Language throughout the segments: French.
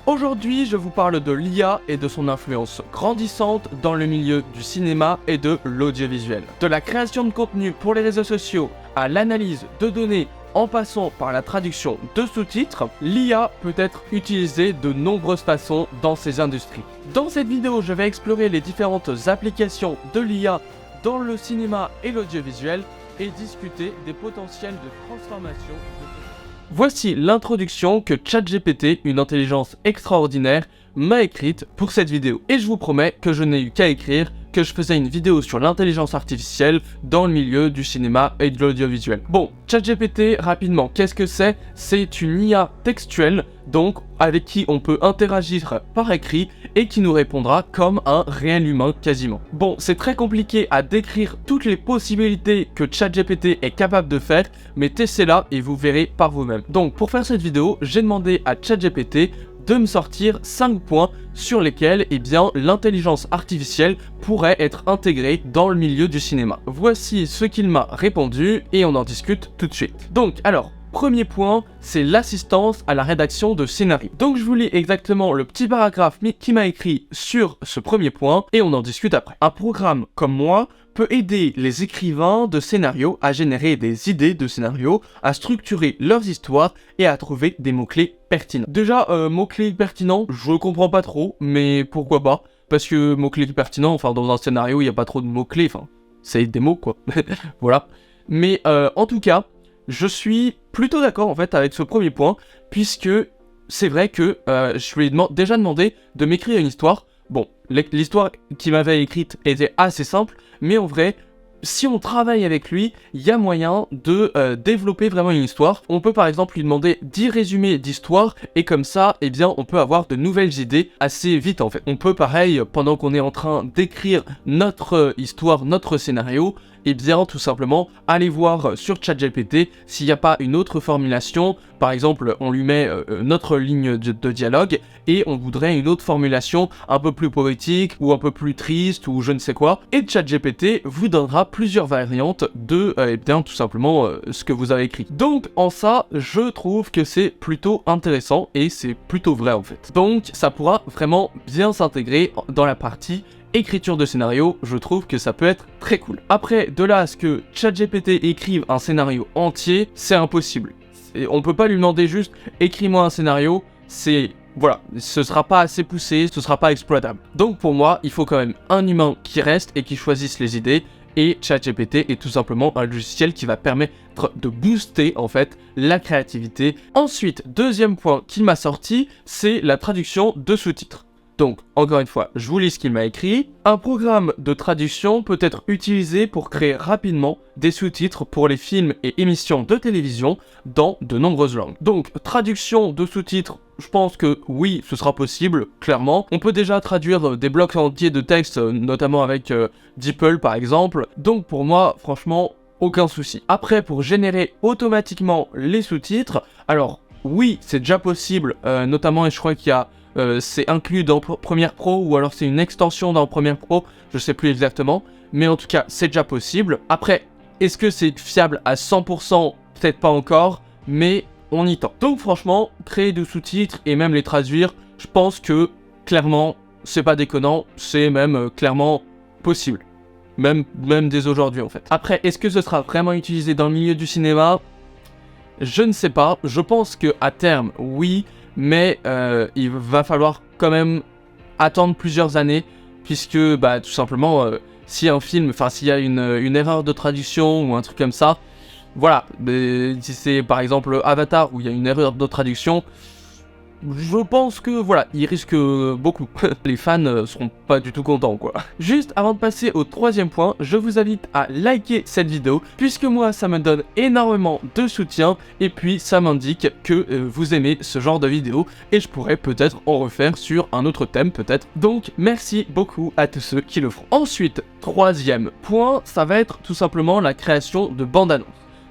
Aujourd'hui, je vous parle de l'IA et de son influence grandissante dans le milieu du cinéma et de l'audiovisuel. De la création de contenu pour les réseaux sociaux à l'analyse de données en passant par la traduction de sous-titres, l'IA peut être utilisée de nombreuses façons dans ces industries. Dans cette vidéo, je vais explorer les différentes applications de l'IA dans le cinéma et l'audiovisuel et discuter des potentiels de transformation. Voici l'introduction que ChatGPT, une intelligence extraordinaire, m'a écrite pour cette vidéo. Et je vous promets que je n'ai eu qu'à écrire que je faisais une vidéo sur l'intelligence artificielle dans le milieu du cinéma et de l'audiovisuel. Bon, ChatGPT, rapidement, qu'est-ce que c'est? C'est une IA textuelle, donc avec qui on peut interagir par écrit et qui nous répondra comme un réel humain quasiment. Bon, c'est très compliqué à décrire toutes les possibilités que ChatGPT est capable de faire, mais testez-la et vous verrez par vous-même. Donc pour faire cette vidéo, j'ai demandé à ChatGPT de me sortir 5 points sur lesquels l'intelligence artificielle pourrait être intégrée dans le milieu du cinéma. Voici ce qu'il m'a répondu et on en discute tout de suite. Donc alors, premier point, c'est l'assistance à la rédaction de scénario. Donc je vous lis exactement le petit paragraphe qui m'a écrit sur ce premier point et on en discute après. Un programme comme moi peut aider les écrivains de scénarios à générer des idées de scénarios, à structurer leurs histoires et à trouver des mots-clés pertinents. Déjà, mots-clés pertinents, je comprends pas trop, mais pourquoi pas? Parce que mots-clés pertinents, enfin dans un scénario, il n'y a pas trop de mots-clés, enfin, c'est des mots quoi. Voilà. Mais en tout cas, je suis plutôt d'accord en fait avec ce premier point, puisque c'est vrai que je lui ai déjà demandé de m'écrire une histoire. Bon, l'histoire qu'il m'avait écrite était assez simple, mais en vrai, si on travaille avec lui, il y a moyen de développer vraiment une histoire. On peut par exemple lui demander 10 résumés d'histoire, et comme ça, on peut avoir de nouvelles idées assez vite en fait. On peut pareil, pendant qu'on est en train d'écrire notre histoire, notre scénario, tout simplement aller voir sur ChatGPT s'il n'y a pas une autre formulation. Par exemple, on lui met notre ligne de dialogue et on voudrait une autre formulation un peu plus poétique ou un peu plus triste ou je ne sais quoi. Et ChatGPT vous donnera plusieurs variantes de tout simplement ce que vous avez écrit. Donc en ça, je trouve que c'est plutôt intéressant et c'est plutôt vrai en fait. Donc ça pourra vraiment bien s'intégrer dans la partie écriture de scénario, je trouve que ça peut être très cool. Après, de là à ce que ChatGPT écrive un scénario entier, c'est impossible. On peut pas lui demander juste écris-moi un scénario, voilà, ce sera pas assez poussé, ce sera pas exploitable. Donc pour moi, il faut quand même un humain qui reste et qui choisisse les idées, et ChatGPT est tout simplement un logiciel qui va permettre de booster en fait la créativité. Ensuite, deuxième point qu'il m'a sorti, c'est la traduction de sous-titres. Donc, encore une fois, je vous lis ce qu'il m'a écrit. Un programme de traduction peut être utilisé pour créer rapidement des sous-titres pour les films et émissions de télévision dans de nombreuses langues. Donc, traduction de sous-titres, je pense que oui, ce sera possible, clairement. On peut déjà traduire des blocs entiers de texte, notamment avec DeepL par exemple. Donc, pour moi, franchement, aucun souci. Après, pour générer automatiquement les sous-titres, alors, oui, c'est déjà possible, notamment, et je crois qu'il y a c'est inclus dans Premiere Pro ou alors c'est une extension dans Premiere Pro, je sais plus exactement, mais en tout cas c'est déjà possible. Après, est-ce que c'est fiable à 100%? Peut-être pas encore, mais on y tend. Donc franchement, créer des sous-titres et même les traduire, je pense que clairement c'est pas déconnant, c'est même clairement possible. Même dès aujourd'hui en fait. Après, est-ce que ce sera vraiment utilisé dans le milieu du cinéma? Je ne sais pas, je pense que à terme, oui, mais il va falloir quand même attendre plusieurs années, puisque tout simplement, si un film, enfin s'il y a une erreur de traduction ou un truc comme ça, voilà, si c'est par exemple Avatar où il y a une erreur de traduction, je pense que voilà, il risque beaucoup. Les fans seront pas du tout contents quoi. Juste avant de passer au troisième point, je vous invite à liker cette vidéo, puisque moi ça me donne énormément de soutien, et puis ça m'indique que vous aimez ce genre de vidéo, et je pourrais peut-être en refaire sur un autre thème peut-être. Donc merci beaucoup à tous ceux qui le feront. Ensuite, troisième point, ça va être tout simplement la création de bandes-annonces.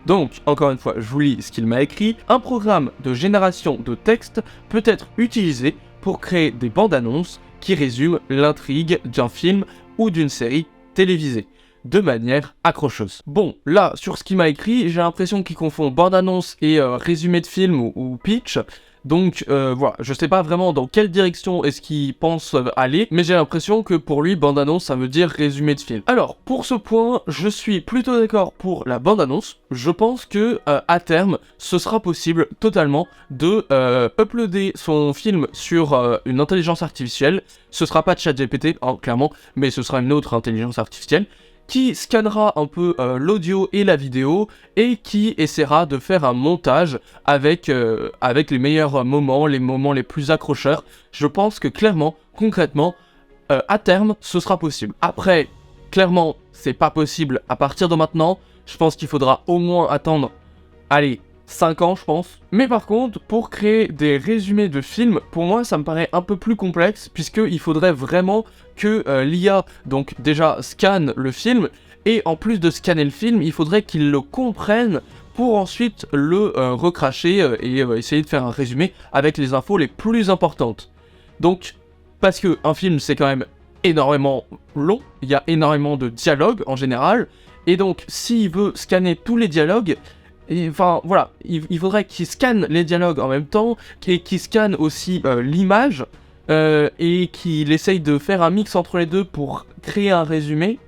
Donc, encore une fois, je vous lis ce qu'il m'a écrit. Un programme de génération de texte peut être utilisé pour créer des bandes annonces qui résument l'intrigue d'un film ou d'une série télévisée de manière accrocheuse. Bon, là, sur ce qu'il m'a écrit, j'ai l'impression qu'il confond bande-annonce et résumé de film ou pitch. Donc voilà, je sais pas vraiment dans quelle direction est-ce qu'il pense aller, mais j'ai l'impression que pour lui, bande-annonce, ça veut dire résumé de film. Alors, pour ce point, je suis plutôt d'accord pour la bande-annonce. Je pense que à terme, ce sera possible totalement de uploader son film sur une intelligence artificielle. Ce sera pas ChatGPT, hein, clairement, mais ce sera une autre intelligence artificielle qui scannera un peu l'audio et la vidéo et qui essaiera de faire un montage avec les meilleurs moments, les moments les plus accrocheurs. Je pense que clairement, concrètement, à terme, ce sera possible. Après, clairement, c'est pas possible à partir de maintenant. Je pense qu'il faudra au moins attendre, allez, 5 ans, je pense. Mais par contre, pour créer des résumés de films, pour moi, ça me paraît un peu plus complexe, puisqu'il faudrait vraiment que l'IA, donc déjà, scanne le film, et en plus de scanner le film, il faudrait qu'il le comprenne pour ensuite le recracher et essayer de faire un résumé avec les infos les plus importantes. Donc, parce que un film, c'est quand même énormément long, il y a énormément de dialogues en général, et donc, s'il veut scanner tous les dialogues, enfin voilà, il faudrait qu'il scanne les dialogues en même temps, et qu'il scanne aussi l'image, et qu'il essaye de faire un mix entre les deux pour créer un résumé.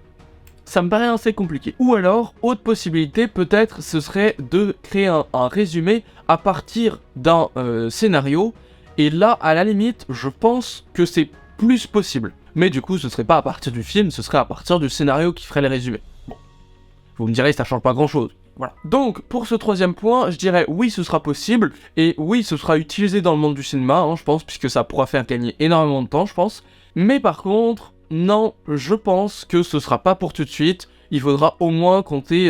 Ça me paraît assez compliqué. Ou alors, autre possibilité, peut-être, ce serait de créer un résumé à partir d'un scénario, et là, à la limite, je pense que c'est plus possible. Mais du coup, ce serait pas à partir du film, ce serait à partir du scénario qui ferait les résumés. Bon, vous me direz, ça change pas grand-chose. Voilà. Donc, pour ce troisième point, je dirais oui, ce sera possible, et oui, ce sera utilisé dans le monde du cinéma, hein, je pense, puisque ça pourra faire gagner énormément de temps, je pense. Mais par contre, non, je pense que ce sera pas pour tout de suite. Il faudra au moins compter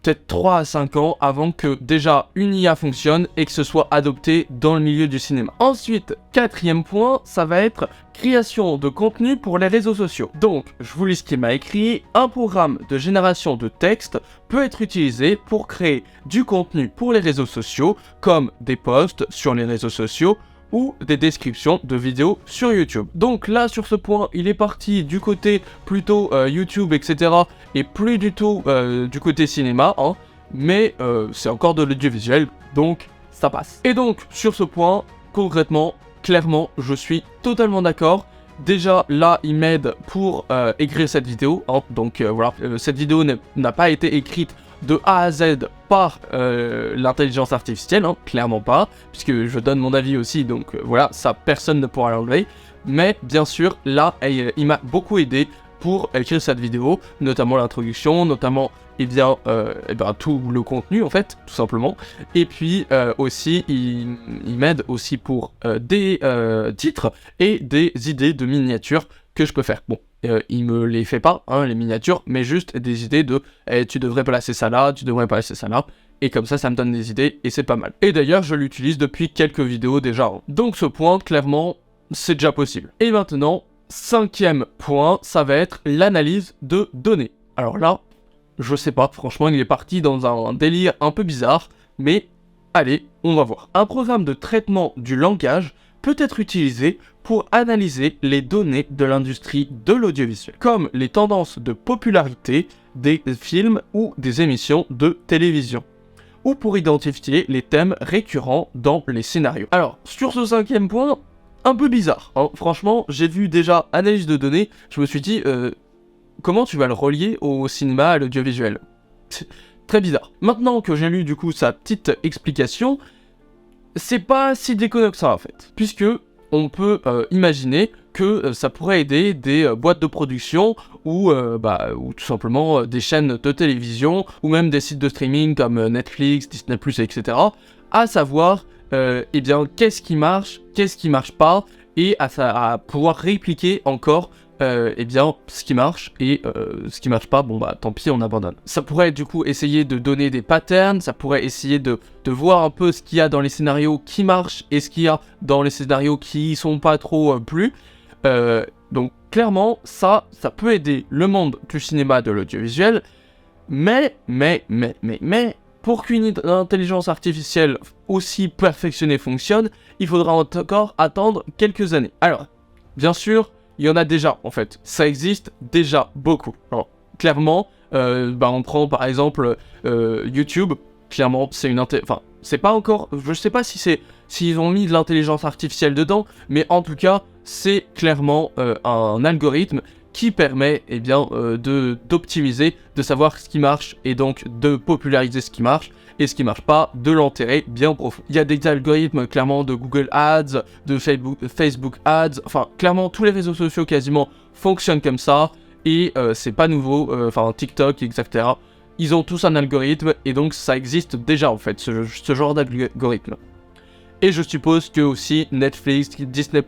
peut-être 3 à 5 ans avant que déjà une IA fonctionne et que ce soit adopté dans le milieu du cinéma. Ensuite, quatrième point, ça va être création de contenu pour les réseaux sociaux. Donc, je vous lis ce qu'il m'a écrit. Un programme de génération de texte peut être utilisé pour créer du contenu pour les réseaux sociaux, comme des posts sur les réseaux sociaux ou des descriptions de vidéos sur YouTube. Donc là, sur ce point, il est parti du côté plutôt YouTube, etc. et plus du tout du côté cinéma, hein, mais c'est encore de l'audiovisuel, donc ça passe. Et donc, sur ce point, concrètement, clairement, je suis totalement d'accord. Déjà, là, il m'aide pour écrire cette vidéo, hein, donc voilà, cette vidéo n'a pas été écrite de A à Z par l'intelligence artificielle, hein, clairement pas, puisque je donne mon avis aussi, donc voilà, ça personne ne pourra l'enlever, mais bien sûr, là, il m'a beaucoup aidé pour écrire cette vidéo, notamment l'introduction, notamment tout le contenu en fait, tout simplement, et puis aussi, il m'aide aussi pour des titres et des idées de miniatures que je peux faire. Bon, il me les fait pas, hein, les miniatures, mais juste des idées de tu devrais placer ça là, tu devrais placer ça là, et comme ça me donne des idées, et c'est pas mal. Et d'ailleurs, je l'utilise depuis quelques vidéos déjà, hein. Donc ce point, clairement, c'est déjà possible. Et maintenant, cinquième point, ça va être l'analyse de données. Alors là, je sais pas, franchement, il est parti dans un délire un peu bizarre, mais allez, on va voir. Un programme de traitement du langage peut être utilisé pour analyser les données de l'industrie de l'audiovisuel, comme les tendances de popularité des films ou des émissions de télévision, ou pour identifier les thèmes récurrents dans les scénarios. Alors, sur ce cinquième point, un peu bizarre, hein. Franchement, j'ai vu déjà analyse de données, je me suis dit, comment tu vas le relier au cinéma, à l'audiovisuel? Très bizarre. Maintenant que j'ai lu du coup sa petite explication, c'est pas si déconnant que ça en fait, puisque on peut imaginer que ça pourrait aider des boîtes de production ou tout simplement des chaînes de télévision ou même des sites de streaming comme Netflix, Disney+, etc. à savoir qu'est-ce qui marche pas et à pouvoir répliquer encore ce qui marche et ce qui marche pas, bon bah tant pis, on abandonne. Ça pourrait du coup essayer de donner des patterns, ça pourrait essayer de voir un peu ce qu'il y a dans les scénarios qui marchent et ce qu'il y a dans les scénarios qui sont pas trop plus. Donc clairement, ça peut aider le monde du cinéma, de l'audiovisuel, mais, pour qu'une intelligence artificielle aussi perfectionnée fonctionne, il faudra encore attendre quelques années. Alors, bien sûr, il y en a déjà, en fait. Ça existe déjà beaucoup. Alors, clairement, on prend par exemple YouTube. Clairement, c'est c'est pas encore, je sais pas si s'ils ont mis de l'intelligence artificielle dedans, mais en tout cas, c'est clairement un algorithme qui permet eh bien, d'optimiser, de savoir ce qui marche et donc de populariser ce qui marche et ce qui marche pas, de l'enterrer bien profond. Il y a des algorithmes clairement de Google Ads, de Facebook Ads, enfin clairement tous les réseaux sociaux quasiment fonctionnent comme ça et c'est pas nouveau, enfin TikTok, etc. Ils ont tous un algorithme et donc ça existe déjà en fait, ce genre d'algorithme. Et je suppose que aussi Netflix, Disney+,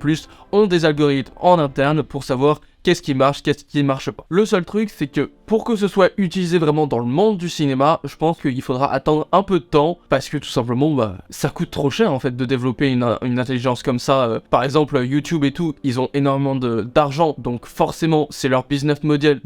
ont des algorithmes en interne pour savoir qu'est-ce qui marche pas. Le seul truc, c'est que pour que ce soit utilisé vraiment dans le monde du cinéma, je pense qu'il faudra attendre un peu de temps, parce que tout simplement, ça coûte trop cher en fait de développer une intelligence comme ça. Par exemple, YouTube et tout, ils ont énormément d'argent, donc forcément, c'est leur business model,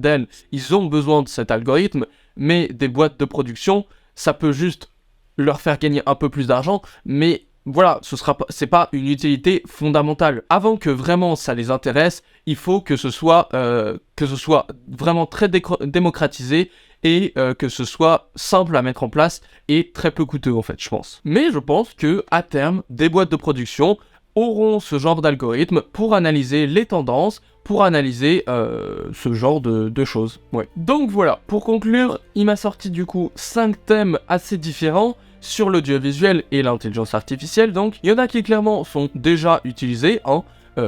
ils ont besoin de cet algorithme, mais des boîtes de production, ça peut juste leur faire gagner un peu plus d'argent, mais voilà, c'est pas une utilité fondamentale. Avant que vraiment ça les intéresse, il faut que ce soit vraiment très démocratisé et que ce soit simple à mettre en place et très peu coûteux en fait, je pense. Mais je pense que à terme, des boîtes de production auront ce genre d'algorithme pour analyser les tendances, pour analyser ce genre de choses. Ouais. Donc voilà, pour conclure, il m'a sorti du coup 5 thèmes assez différents sur l'audiovisuel et l'intelligence artificielle. Donc il y en a qui clairement sont déjà utilisés,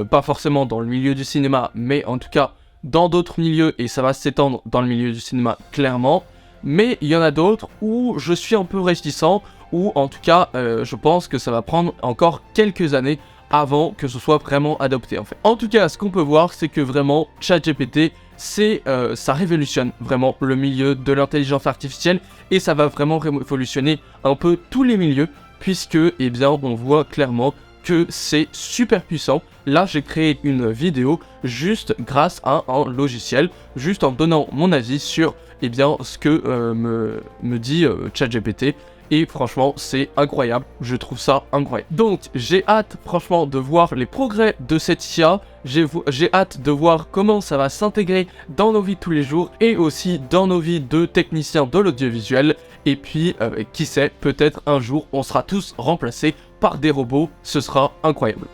pas forcément dans le milieu du cinéma, mais en tout cas dans d'autres milieux, et ça va s'étendre dans le milieu du cinéma clairement. Mais il y en a d'autres où je suis un peu réticent, ou en tout cas je pense que ça va prendre encore quelques années avant que ce soit vraiment adopté en fait. En tout cas, ce qu'on peut voir, c'est que vraiment ChatGPT, ça révolutionne vraiment le milieu de l'intelligence artificielle et ça va vraiment révolutionner un peu tous les milieux, puisque eh bien on voit clairement que c'est super puissant. Là, j'ai créé une vidéo juste grâce à un logiciel, juste en donnant mon avis sur eh bien ce que me dit ChatGPT. Et franchement, c'est incroyable, je trouve ça incroyable. Donc, j'ai hâte, franchement, de voir les progrès de cette IA. J'ai hâte de voir comment ça va s'intégrer dans nos vies de tous les jours et aussi dans nos vies de techniciens de l'audiovisuel. Et puis, qui sait, peut-être un jour, on sera tous remplacés par des robots. Ce sera incroyable.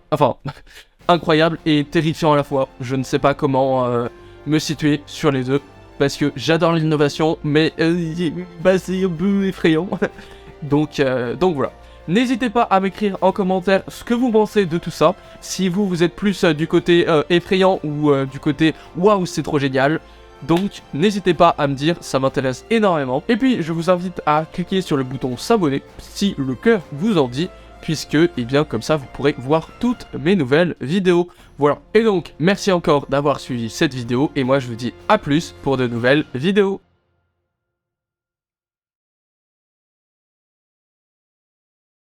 Enfin, incroyable et terrifiant à la fois. Je ne sais pas comment me situer sur les deux. Parce que j'adore l'innovation, mais c'est un peu effrayant. donc voilà. N'hésitez pas à m'écrire en commentaire ce que vous pensez de tout ça. Si vous êtes plus du côté effrayant ou du côté waouh, c'est trop génial. Donc n'hésitez pas à me dire, ça m'intéresse énormément. Et puis je vous invite à cliquer sur le bouton s'abonner si le cœur vous en dit, puisque, eh bien, comme ça, vous pourrez voir toutes mes nouvelles vidéos. Voilà. Et donc, merci encore d'avoir suivi cette vidéo, et moi, je vous dis à plus pour de nouvelles vidéos.